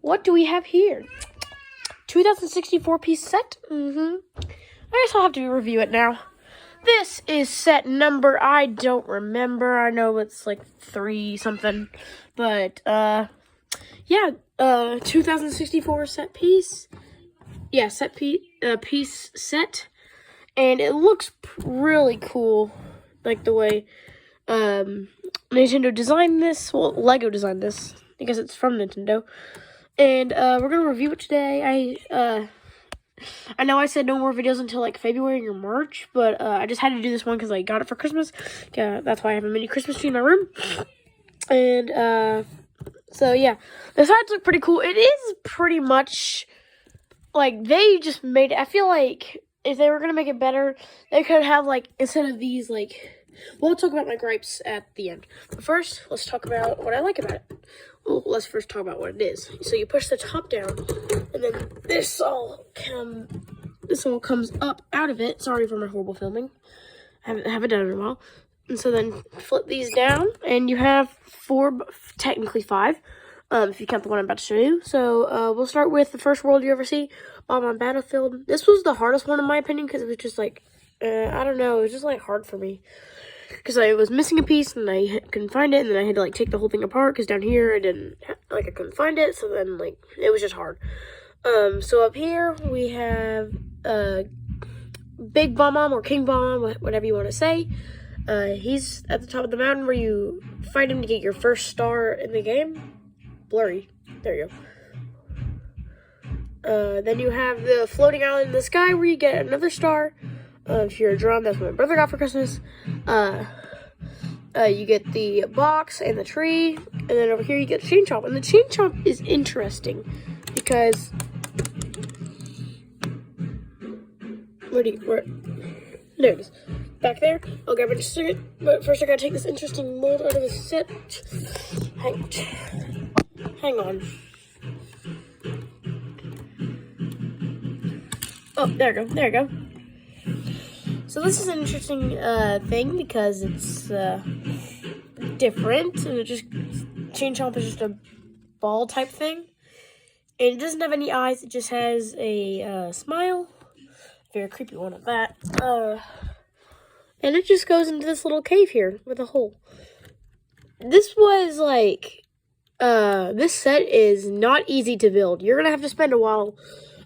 what do we have here? 2064 piece set. I guess I'll have to review it now. This is set number, I don't remember. I know it's like 3 something. But, yeah, 2064 set piece. Yeah, piece set. And it looks really cool. Like the way, Nintendo designed this. Well, Lego designed this. Because it's from Nintendo. And, we're gonna review it today. I know I said no more videos until like February or March, but I just had to do this one because I got it for Christmas. Yeah, that's why I have a mini Christmas tree in my room. And so yeah, the sides look pretty cool. It is pretty much like they just made it. I feel like if they were gonna make it better, they could have like instead of these like. We'll talk about my gripes at the end. But first, let's talk about what I like about it. Well, let's first talk about what it is. So you push the top down, and then this all comes up out of it. Sorry for my horrible filming. I haven't done it in a while. And so then flip these down, and you have 4, technically 5, if you count the one I'm about to show you. So we'll start with the first world you ever see, Bomb on Battlefield. This was the hardest one in my opinion because it was just like, I don't know, it was just like hard for me. Because I was missing a piece and I couldn't find it, and then I had to like take the whole thing apart because down here I couldn't find it, so then like it was just hard. So up here we have Big Bomb or King Bomb, whatever you want to say. He's at the top of the mountain where you fight him to get your first star in the game. Blurry. There you go. Then you have the floating island in the sky where you get another star. If you're a drum, that's what my brother got for Christmas. You get the box and the tree, and then over here you get the chain chomp. And the chain chomp is interesting because there it is. Back there. I'll grab it in just a second. But first I gotta take this interesting mold out of the set. Hang on. Oh, there we go. So this is an interesting thing because it's different, and Chain Chomp is just a ball type thing, and it doesn't have any eyes. It just has a smile, very creepy one at that, and it just goes into this little cave here with a hole. This was like this set is not easy to build. You're gonna have to spend a while.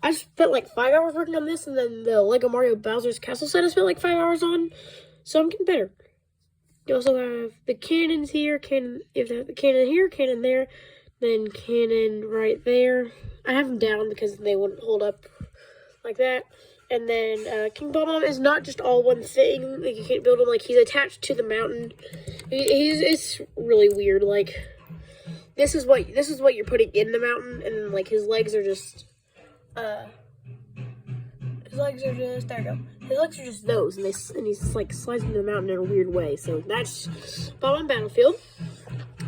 I spent like 5 hours working on this, and then the Lego Mario Bowser's Castle set I spent like 5 hours on, so I'm getting better. You also have the cannons here, you have the cannon here, cannon there, then cannon right there. I have them down because they wouldn't hold up like that. And then King Bomb is not just all one thing. Like you can't build him like he's attached to the mountain. It's really weird. Like this is what you're putting in the mountain, and then like his legs are just. His legs are just, there we go. His legs are just those, and he's like slides into the mountain in a weird way. So that's Bomb on Battlefield.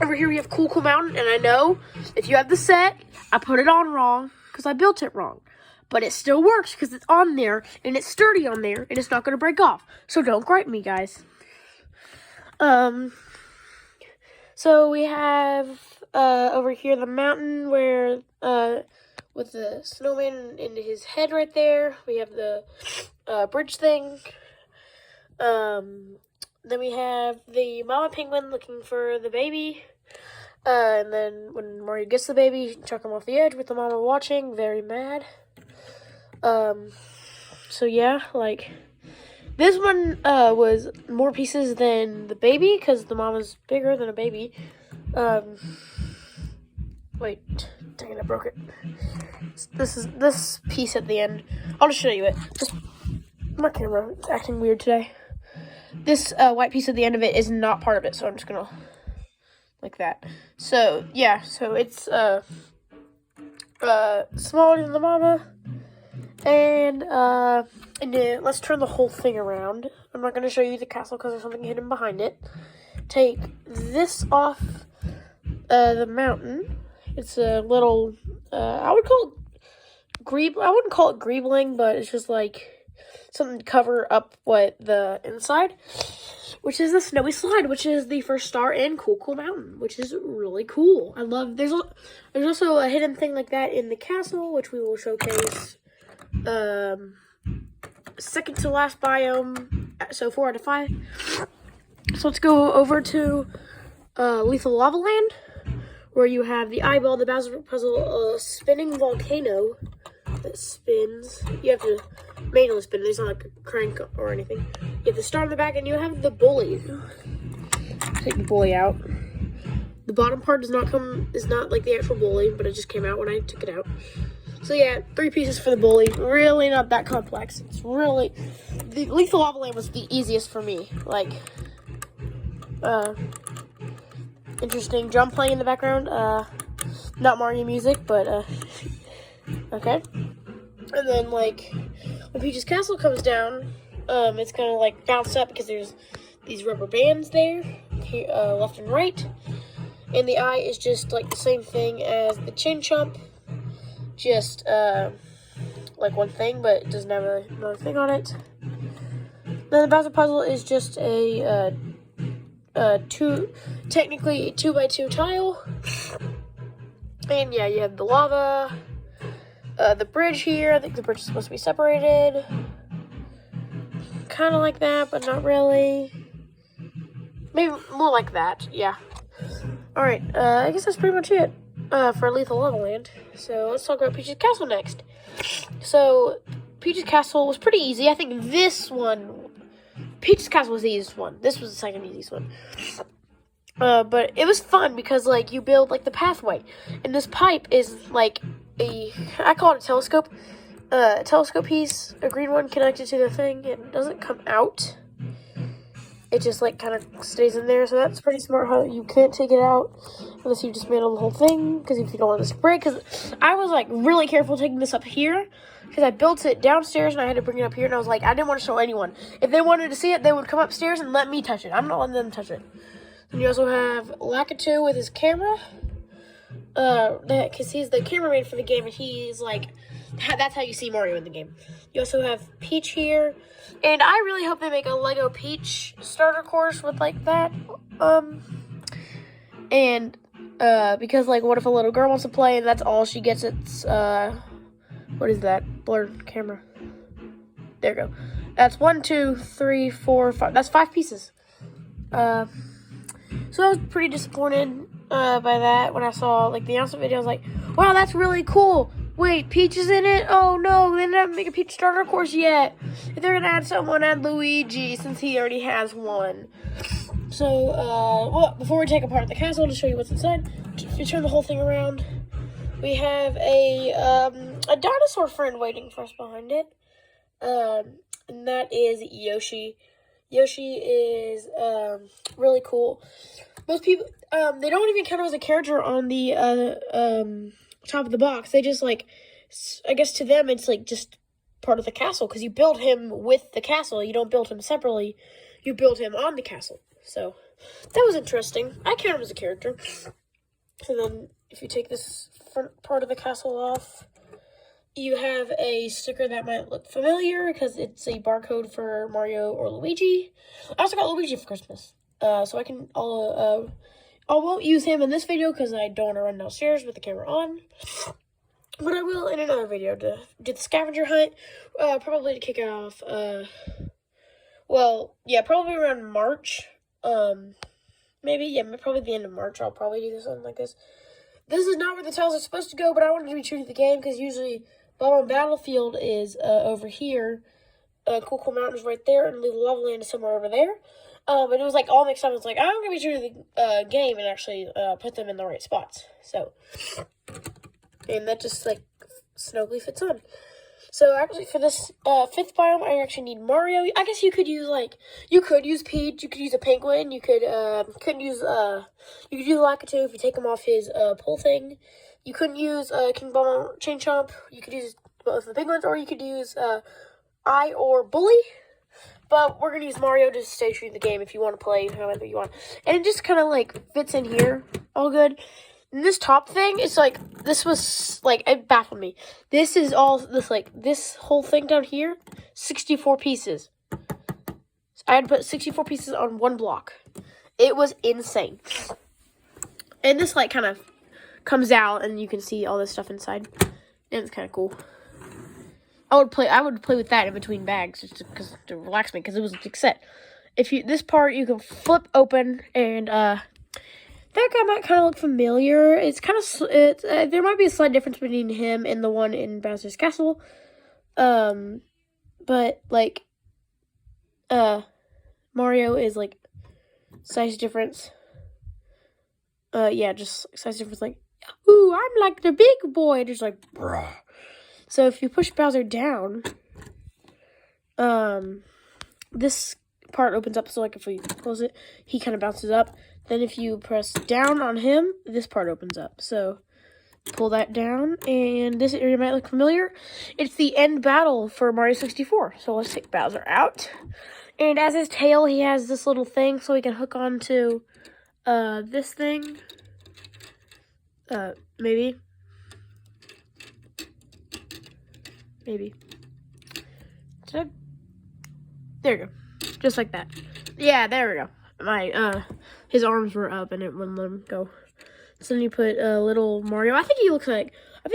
Over here we have Cool Mountain, and I know if you have the set, I put it on wrong because I built it wrong. But it still works because it's on there, and it's sturdy on there, and it's not going to break off. So don't gripe me, guys. So we have over here the mountain where with the snowman in his head right there. We have the bridge thing. Then we have the mama penguin looking for the baby. And then when Mario gets the baby, chuck him off the edge with the mama watching, very mad. So yeah, like this one was more pieces than the baby because the mama's bigger than a baby. Wait, dang it, I broke it. This piece at the end. I'll just show you it. My camera is acting weird today. This white piece at the end of it is not part of it, so I'm just gonna like that. So yeah, so it's smaller than the mama, and let's turn the whole thing around. I'm not gonna show you the castle because there's something hidden behind it. Take this off the mountain. It's a little, I would call it I wouldn't call it greebling, but it's just like something to cover up what the inside. which is the Snowy Slide, which is the first star in Cool Cool Mountain, which is really cool. I love. There's also a hidden thing like that in the castle, which we will showcase. Second to last biome, so 4 out of 5. So let's go over to Lethal Lava Land, where you have the eyeball, the Bowser puzzle, spinning volcano that spins. You have to manually spin it. There's not like a crank or anything. You have the star on the back, and you have the bully. Take the bully out. The bottom part is not like the actual bully, but it just came out when I took it out. So yeah, 3 pieces for the bully. Really not that complex. It's really, the Lethal Lava Land was the easiest for me. Like, interesting drum playing in the background. Not Mario music, but okay. And then like when Peach's Castle comes down, it's gonna like bounce up because there's these rubber bands there, here, left and right. And the eye is just like the same thing as the Chain Chomp. Just like one thing, but it doesn't have another thing on it. Then the Bowser puzzle is just a technically a 2x2 tile. And yeah, you have the lava, the bridge here. I think the bridge is supposed to be separated. Kind of like that, but not really. Maybe more like that, yeah. Alright, I guess that's pretty much it for Lethal Lava Land. So let's talk about Peach's Castle next. So Peach's Castle was pretty easy. I think this one, Peach's Castle was the easiest one. This was the second easiest one. But it was fun because like you build like the pathway, and this pipe is like I call it a telescope. A telescope piece, a green one connected to the thing. It doesn't come out. It just like kind of stays in there, so that's pretty smart how you can't take it out unless you dismantle the whole thing, because if you don't want this to break, because I was like really careful taking this up here, because I built it downstairs and I had to bring it up here, and I was like, I didn't want to show anyone. If they wanted to see it, they would come upstairs and let me touch it. I'm not letting them touch it. And you also have Lakitu with his camera, because he's the cameraman for the game, and he's like, that's how you see Mario in the game. You also have Peach here, and I really hope they make a Lego Peach starter course with like that. And because like, what if a little girl wants to play and that's all she gets? It's what is that? Blurred camera. There you go. That's 1, 2, 3, 4, 5. That's 5 pieces. So I was pretty disappointed by that when I saw like the announcement video. I was like, wow, that's really cool. Wait, Peach is in it? Oh no, they didn't make a Peach starter course yet. If they're gonna add someone, add Luigi, since he already has one. So, well, before we take apart the castle to show you what's inside, if you turn the whole thing around, we have a dinosaur friend waiting for us behind it. And that is Yoshi. Yoshi is really cool. Most people, they don't even count him as a character on the top of the box. They just like, I guess to them it's like just part of the castle, because you build him with the castle. You don't build him separately. You build him on the castle. So that was interesting. I count him as a character. So then if you take this front part of the castle off, you have a sticker that might look familiar because it's a barcode for Mario or Luigi. I also got Luigi for Christmas. So I won't use him in this video because I don't want to run downstairs with the camera on. But I will in another video to do the scavenger hunt. Probably to kick it off. Well, yeah, probably around March. Maybe, yeah, probably the end of March. I'll probably do something like this. This is not where the tiles are supposed to go, but I wanted to be true to the game because usually Bomb Battlefield is over here. Cool Cool Mountain is right there, and Lethal Lava Land is somewhere over there. But it was like all mixed up. It's like, I'm going to be true to the game and actually put them in the right spots. So, and that just like snugly fits on. So actually for this 5th biome, I actually need Mario. I guess you could use Peach, you could use a penguin, you could use Lakitu if you take him off his pull thing. You couldn't use King Bomb Chain Chomp. You could use both the penguins, or you could use I or Bully. But we're going to use Mario to stay true to the game if you want to play however you want. And it just kind of, like, fits in here all good. And this top thing is, like, this was, like, it baffled me. This is all, this whole thing down here, 64 pieces. I had to put 64 pieces on one block. It was insane. And this like kind of comes out, and you can see all this stuff inside, and it's kind of cool. I would play with that in between bags just to relax me, because it was a big set. This part you can flip open, and that guy might kind of look familiar. It's kind of there might be a slight difference between him and the one in Bowser's Castle, but like Mario is like size difference. Yeah, just size difference. Like, ooh, I'm like the big boy. Just like, bruh. So if you push Bowser down, this part opens up. So like if we close it, he kind of bounces up. Then if you press down on him, this part opens up. So pull that down, and this area might look familiar. It's the end battle for Mario 64. So let's take Bowser out. And as his tail, he has this little thing so he can hook onto this thing. Maybe. There we go. Just like that. Yeah, there we go. His arms were up and it wouldn't let him go. So then you put little Mario. I think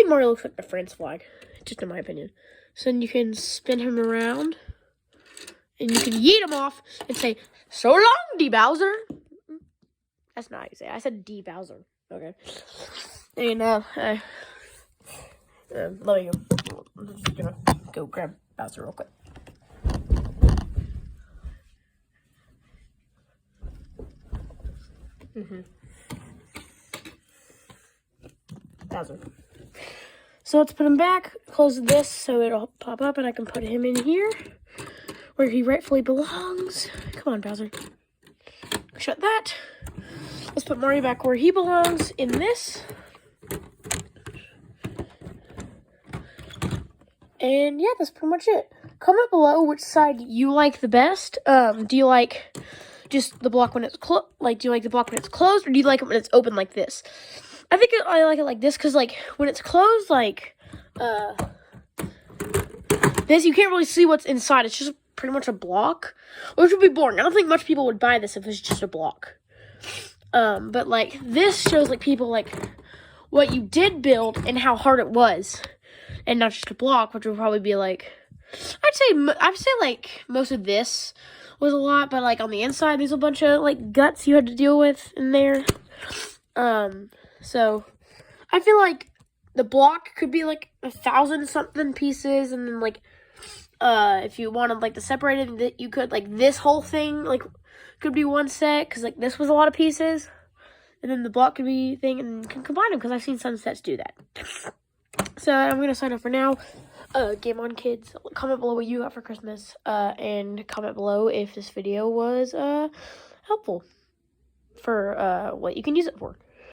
Mario looks like the France flag, just in my opinion. So then you can spin him around, and you can yeet him off and say, "So long, D Bowser." That's not how you say it. I said D Bowser. Okay. And let me go. I'm just gonna go grab Bowser real quick. Bowser. So let's put him back. Close this so it'll pop up, and I can put him in here where he rightfully belongs. Come on, Bowser. Shut that. Let's put Mario back where he belongs in this. And yeah, that's pretty much it. Comment below which side you like the best. Do you like just the block when it's do you like the block when it's closed, or do you like it when it's open like this? I think I like it like this, because like when it's closed, like this, you can't really see what's inside. It's just pretty much a block, which would be boring. I don't think much people would buy this if it's just a block. But like this shows like people like what you did build and how hard it was, and not just a block, which would probably be like, I'd say like most of this was a lot, but like on the inside there's a bunch of like guts you had to deal with in there. So I feel like the block could be like 1,000 something pieces, and then like if you wanted like to separate it, that you could like this whole thing like could be one set, because like this was a lot of pieces, and then the block could be thing, and you can combine them, because I've seen some sets do that. So I'm gonna sign off for now. Game on, kids. Comment below what you got for Christmas, and comment below if this video was helpful for what you can use it for.